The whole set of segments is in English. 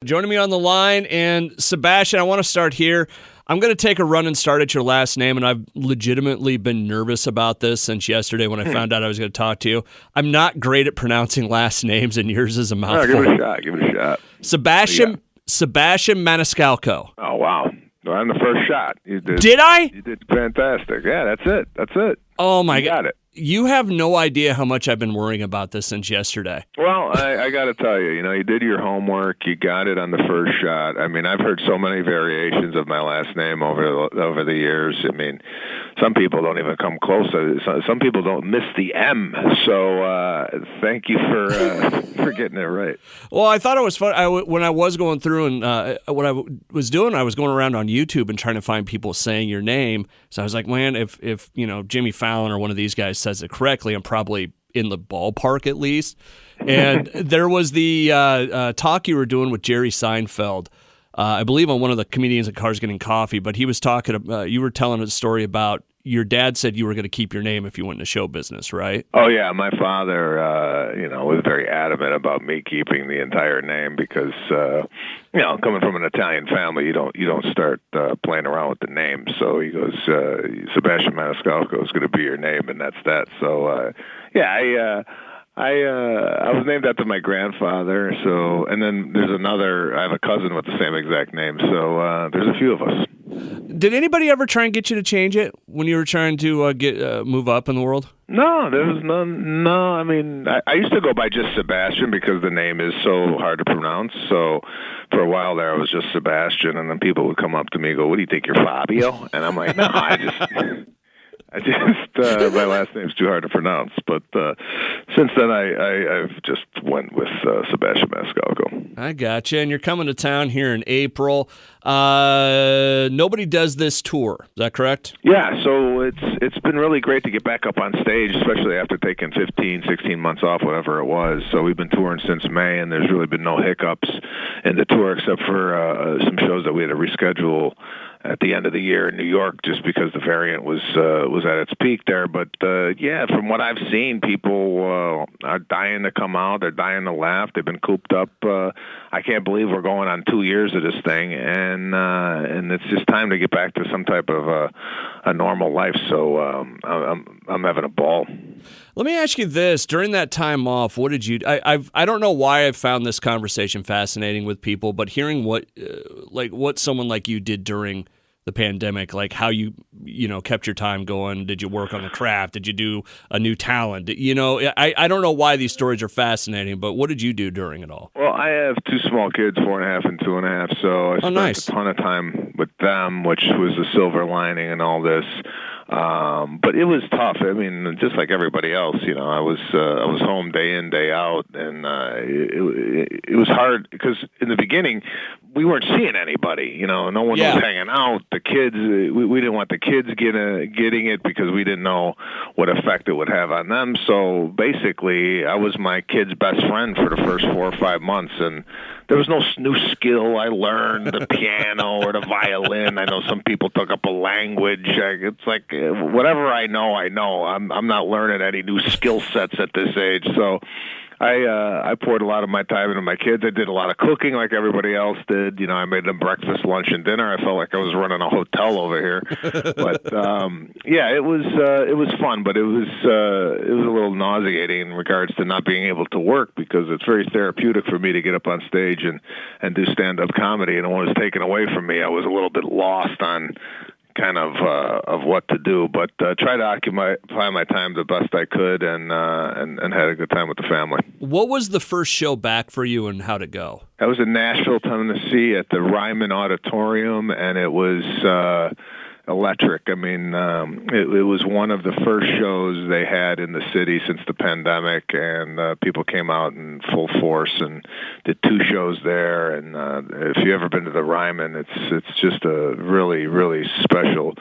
joining me on the line. And Sebastian, I want to start here. I'm going to take a run and start at your last name, and I've legitimately been nervous about this since yesterday when I found out I was going to talk to you. I'm not great at pronouncing last names, and yours is a mouthful. Give it a shot. Sebastian Maniscalco. Oh, wow. On the first shot. You did. Did I? You did fantastic. Yeah, that's it. Oh, my God. You got it. You have no idea how much I've been worrying about this since yesterday. Well, I got to tell you, you did your homework. You got it on the first shot. I mean, I've heard so many variations of my last name over the years. I mean, some people don't even come close. Some people don't miss the M. So thank you for getting it right. Well, I thought it was fun. When I was going through and what I was doing, I was going around on YouTube and trying to find people saying your name. So I was like, man, if Jimmy Fallon or one of these guys says it correctly, I'm probably in the ballpark at least. And there was the talk you were doing with Jerry Seinfeld, I believe on one of the Comedians in Cars Getting Coffee, but he was talking, you were telling a story about your dad said you were going to keep your name if you went into show business, right? Oh, yeah. My father, was very adamant about me keeping the entire name because, coming from an Italian family, you don't start playing around with the name. So he goes, Sebastian Maniscalco is going to be your name, and that's that. So, I was named after my grandfather. So, and then I have a cousin with the same exact name. So there's a few of us. Did anybody ever try and get you to change it when you were trying to move up in the world? No, there was none. No, I mean, I used to go by just Sebastian because the name is so hard to pronounce. So for a while there, I was just Sebastian, and then people would come up to me and go, "What do you think, you're Fabio?" And I'm like, "No, I just my last name's too hard to pronounce." But since then, I've just went with Sebastian Maniscalco. I gotcha. And you're coming to town here in April. Nobody does this tour. Is that correct? Yeah, so it's been really great to get back up on stage, especially after taking 15, 16 months off, whatever it was. So we've been touring since May, and there's really been no hiccups in the tour except for some shows that we had to reschedule at the end of the year in New York just because the variant was at its peak there. But, from what I've seen, people are dying to come out. They're dying to laugh. They've been cooped up. I can't believe we're going on 2 years of this thing, and it's just time to get back to some type of a normal life. So I'm having a ball. Let me ask you this: during that time off, what did you? I don't know why I found this conversation fascinating with people, but hearing what someone like you did during the pandemic, like how you kept your time going. Did you work on the craft? Did you do a new talent? I don't know why these stories are fascinating, but what did you do during it all? Well, I have two small kids, 4.5 and 2.5, so I spent a ton of time with them, which was the silver lining in all this. But it was tough. I mean, just like everybody else, I was home day in, day out, and it was hard because in the beginning we weren't seeing anybody. No one was hanging out. The kids, we didn't want the kids getting it because we didn't know what effect it would have on them. So basically, I was my kid's best friend for the first 4 or 5 months, and there was no new skill I learned, the piano or the violin. I know some people took up a language. It's like whatever I know. I'm not learning any new skill sets at this age. So I poured a lot of my time into my kids. I did a lot of cooking like everybody else did. I made them breakfast, lunch, and dinner. I felt like I was running a hotel over here. But it was fun, but it was a little nauseating in regards to not being able to work because it's very therapeutic for me to get up on stage and do stand-up comedy. And when it was taken away from me, I was a little bit lost on kind of what to do, but try to occupy my time the best I could, and had a good time with the family. What was the first show back for you, and how'd it go? I was in Nashville, Tennessee, at the Ryman Auditorium, and it was electric. I mean, it was one of the first shows they had in the city since the pandemic, and people came out in full force and did 2 shows there. And if you've ever been to the Ryman, it's just a really, really special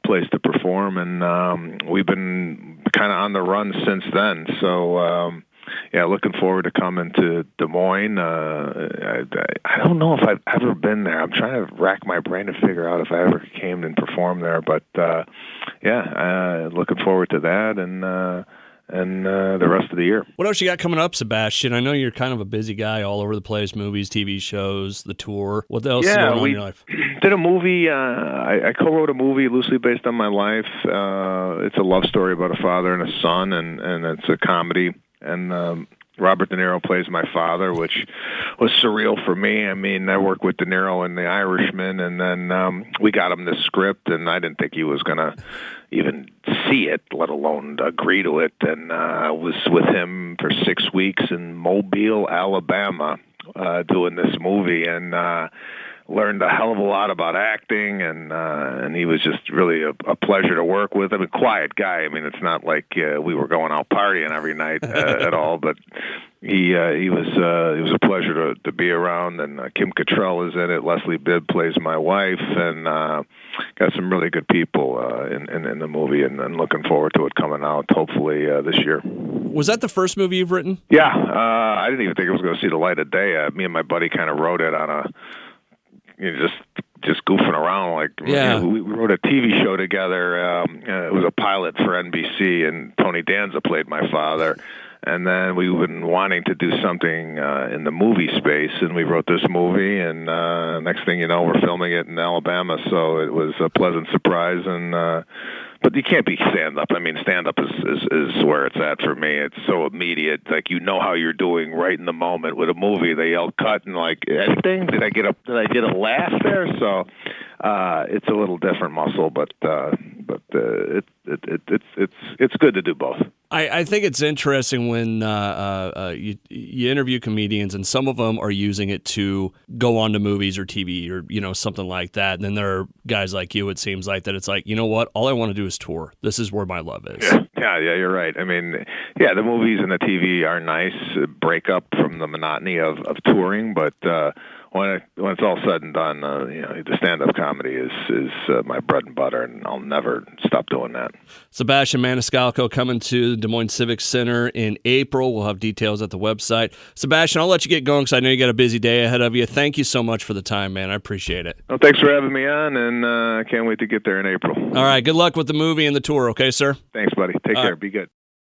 place to perform. And we've been kind of on the run since then. So looking forward to coming to Des Moines. I don't know if I've ever been there. I'm trying to rack my brain to figure out if I ever came and performed there. But looking forward to that, and the rest of the year. What else you got coming up, Sebastian? I know you're kind of a busy guy all over the place, movies, TV shows, the tour. What else is going on in your life? Did a movie. I co-wrote a movie loosely based on my life. It's a love story about a father and a son, and it's a comedy. And Robert De Niro plays my father, which was surreal for me. I mean, I worked with De Niro in The Irishman, and then we got him the script, and I didn't think he was going to even see it, let alone agree to it. And I was with him for 6 weeks in Mobile, Alabama, doing this movie, and learned a hell of a lot about acting, and he was just really a pleasure to work with. I mean, quiet guy. I mean, it's not like we were going out partying every night at all, but he was a pleasure to be around. And Kim Cattrall is in it. Leslie Bibb plays my wife, and got some really good people in the movie, and looking forward to it coming out hopefully this year. Was that the first movie you've written? Yeah, I didn't even think it was going to see the light of day. Me and my buddy kind of wrote it on just goofing around. Like, yeah. We wrote a TV show together. It was a pilot for NBC, and Tony Danza played my father. And then we've been wanting to do something in the movie space, and we wrote this movie. And next thing you know, we're filming it in Alabama. So it was a pleasant surprise. And but you can't be stand-up. I mean, stand-up is where it's at for me. It's so immediate. Like, you know how you're doing right in the moment. With a movie, they yell cut and like, anything? Did I get a laugh there? So it's a little different muscle, but it's good to do both. I think it's interesting when you interview comedians, and some of them are using it to go on to movies or TV or something like that. And then there are guys like you. It seems like that it's like, you know what? All I want to do is tour. This is where my love is. Yeah, you're right. I mean, yeah, the movies and the TV are nice, break up from the monotony of touring, but when it's all said and done, the stand-up comedy is my bread and butter, and I'll never stop doing that. Sebastian Maniscalco coming to the Des Moines Civic Center in April. We'll have details at the website. Sebastian, I'll let you get going because I know you got a busy day ahead of you. Thank you so much for the time, man. I appreciate it. Well, thanks for having me on, and I can't wait to get there in April. All right, good luck with the movie and the tour, okay, sir? Thanks, buddy. Take care. Be good.